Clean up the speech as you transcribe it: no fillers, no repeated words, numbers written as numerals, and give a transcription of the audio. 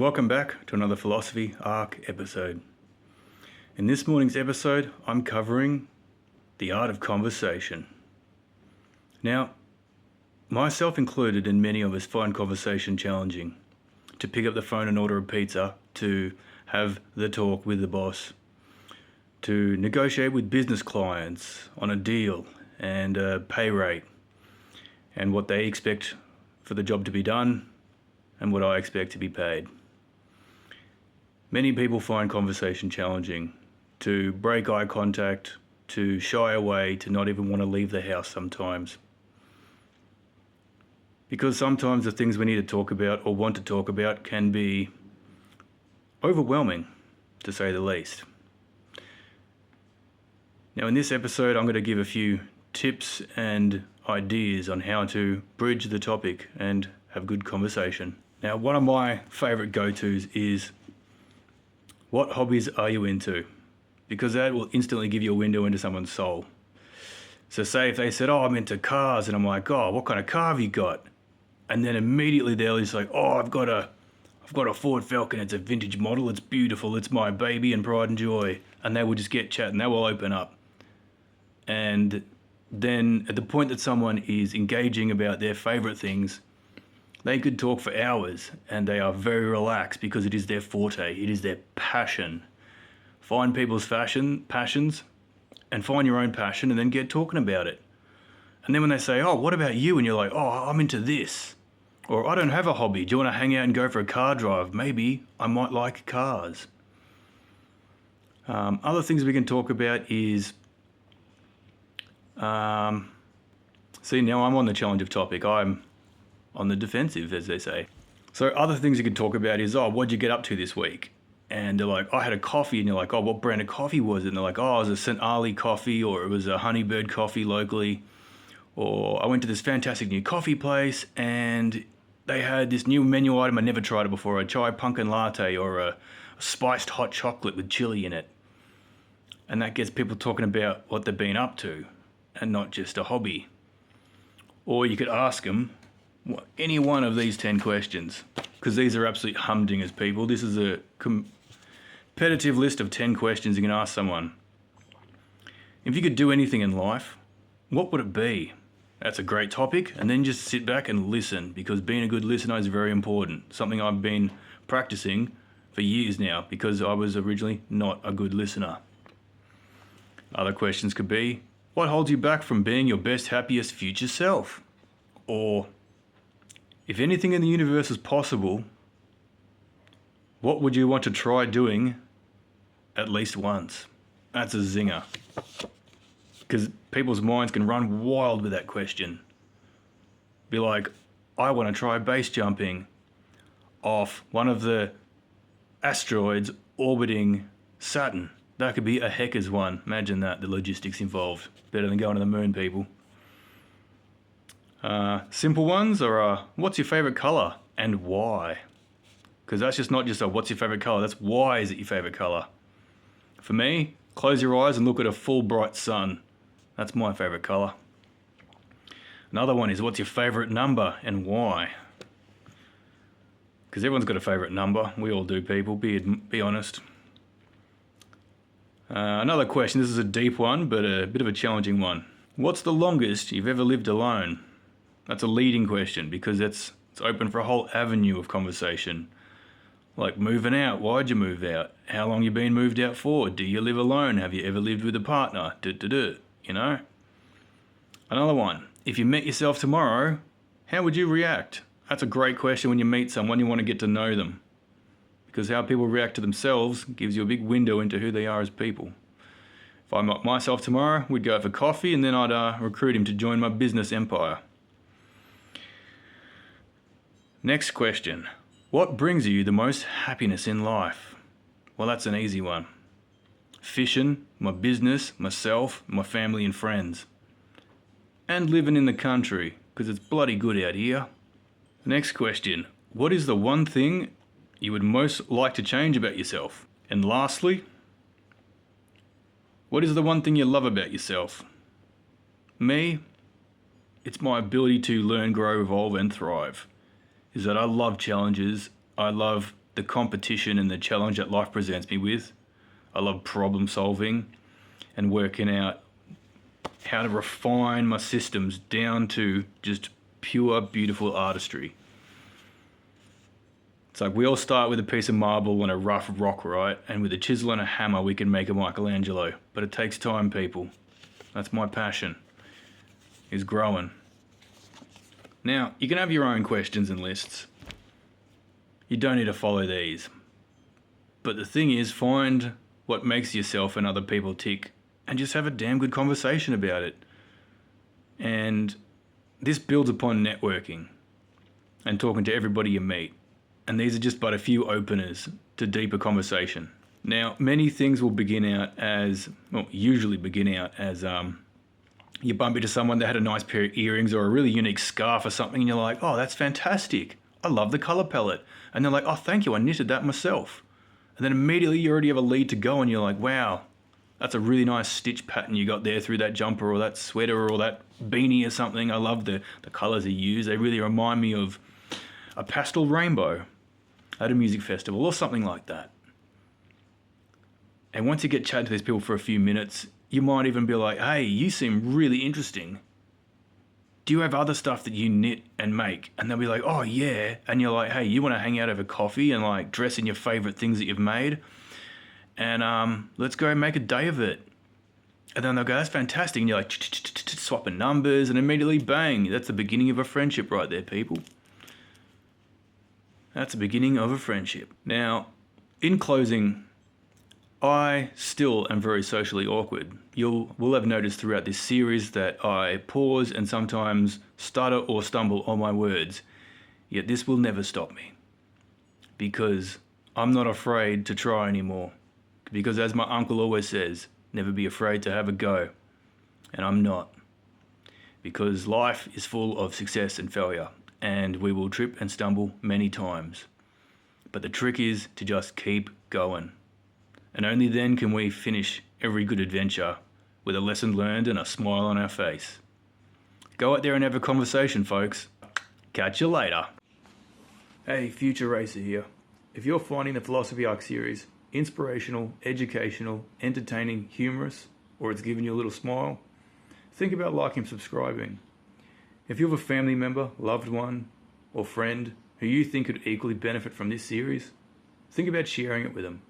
Welcome back to another Phill-osophy Arc episode. In this morning's episode, I'm covering the art of conversation. Now, myself included, and many of us find conversation challenging. To pick up the phone and order a pizza, to have the talk with the boss, to negotiate with business clients on a deal and a pay rate, and what they expect for the job to be done, and what I expect to be paid. Many people find conversation challenging, to break eye contact, to shy away, to not even want to leave the house sometimes. Because sometimes the things we need to talk about or want to talk about can be overwhelming, to say the least. Now in this episode, I'm going to give a few tips and ideas on how to bridge the topic and have good conversation. Now, one of my favorite go-tos is, what hobbies are you into? Because that will instantly give you a window into someone's soul. So say if they said, I'm into cars, and I'm like, what kind of car have you got? And then immediately they're just like, I've got a Ford Falcon, it's a vintage model, it's beautiful, it's my baby and pride and joy. And they will just get chatting, they will open up. And then at the point that someone is engaging about their favorite things, they could talk for hours, and they are very relaxed because it is their forte, it is their passion. Find people's passions, and find your own passion, and then get talking about it. And then when they say, what about you? And you're like, I'm into this. Or I don't have a hobby, do you want to hang out and go for a car drive? Maybe I might like cars. Other things we can talk about is, see, now I'm on the challenge of topic. I'm on the defensive, as they say. So other things you could talk about is, what'd you get up to this week? And they're like, I had a coffee. And you're like, what brand of coffee was it? And they're like, it was a St. Ali coffee, or it was a Honeybird coffee locally. Or I went to this fantastic new coffee place and they had this new menu item. I never tried it before, a chai pumpkin latte or a spiced hot chocolate with chili in it. And that gets people talking about what they've been up to and not just a hobby. Or you could ask them any one of these 10 questions, because these are absolute humdingers, people. This is a competitive list of 10 questions you can ask someone. If you could do anything in life, what would it be? That's a great topic. And then just sit back and listen, because being a good listener is very important. Something I've been practicing for years now, because I was originally not a good listener. Other questions could be, what holds you back from being your best, happiest future self? Or, if anything in the universe is possible, what would you want to try doing at least once? That's a zinger. Because people's minds can run wild with that question. Be like, I want to try base jumping off one of the asteroids orbiting Saturn. That could be a hecker's one. Imagine that, the logistics involved. Better than going to the moon, people. Simple ones are, what's your favorite color and why? Because that's just not just a what's your favorite color, that's why is it your favorite color. For me, close your eyes and look at a full bright sun. That's my favorite color. Another one is, what's your favorite number and why? Because everyone's got a favorite number. We all do, people, be honest. Another question, this is a deep one, but a bit of a challenging one. What's the longest you've ever lived alone? That's a leading question, because it's open for a whole avenue of conversation. Like moving out, why'd you move out? How long you been moved out for? Do you live alone? Have you ever lived with a partner? You know? Another one, if you met yourself tomorrow, how would you react? That's a great question when you meet someone, you want to get to know them. Because how people react to themselves gives you a big window into who they are as people. If I met myself tomorrow, we'd go for coffee and then I'd recruit him to join my business empire. Next question. What brings you the most happiness in life? Well, that's an easy one. Fishing, my business, myself, my family and friends. And living in the country, because it's bloody good out here. Next question. What is the one thing you would most like to change about yourself? And lastly, what is the one thing you love about yourself? Me, it's my ability to learn, grow, evolve and thrive. Is that I love challenges, I love the competition and the challenge that life presents me with. I love problem solving and working out how to refine my systems down to just pure, beautiful artistry. It's like we all start with a piece of marble and a rough rock, right? And with a chisel and a hammer, we can make a Michelangelo. But it takes time, people. That's my passion, is growing. Now, you can have your own questions and lists. You don't need to follow these. But the thing is, find what makes yourself and other people tick and just have a damn good conversation about it. And this builds upon networking and talking to everybody you meet. And these are just but a few openers to deeper conversation. Now, many things will usually begin out as you bump into someone that had a nice pair of earrings or a really unique scarf or something, and you're like, oh, that's fantastic. I love the color palette. And they're like, oh, thank you, I knitted that myself. And then immediately you already have a lead to go, and you're like, wow, that's a really nice stitch pattern you got there through that jumper or that sweater or that beanie or something. I love the colors you use. They really remind me of a pastel rainbow at a music festival or something like that. And once you get chatting to these people for a few minutes, you might even be like, hey, you seem really interesting. Do you have other stuff that you knit and make? And they'll be like, oh yeah. And you're like, hey, you want to hang out over coffee and like dress in your favorite things that you've made? And let's go and make a day of it. And then they'll go, that's fantastic. And you're like, swapping numbers, and immediately bang, that's the beginning of a friendship right there, people. That's the beginning of a friendship. Now, in closing, I still am very socially awkward. Will have noticed throughout this series that I pause and sometimes stutter or stumble on my words. Yet this will never stop me. Because I'm not afraid to try anymore. Because as my uncle always says, never be afraid to have a go. And I'm not. Because life is full of success and failure. And we will trip and stumble many times. But the trick is to just keep going. And only then can we finish every good adventure with a lesson learned and a smile on our face. Go out there and have a conversation, folks. Catch you later. Hey, future racer here. If you're finding the Phill-osophy Arc series inspirational, educational, entertaining, humorous, or it's giving you a little smile, think about liking and subscribing. If you have a family member, loved one, or friend who you think could equally benefit from this series, think about sharing it with them.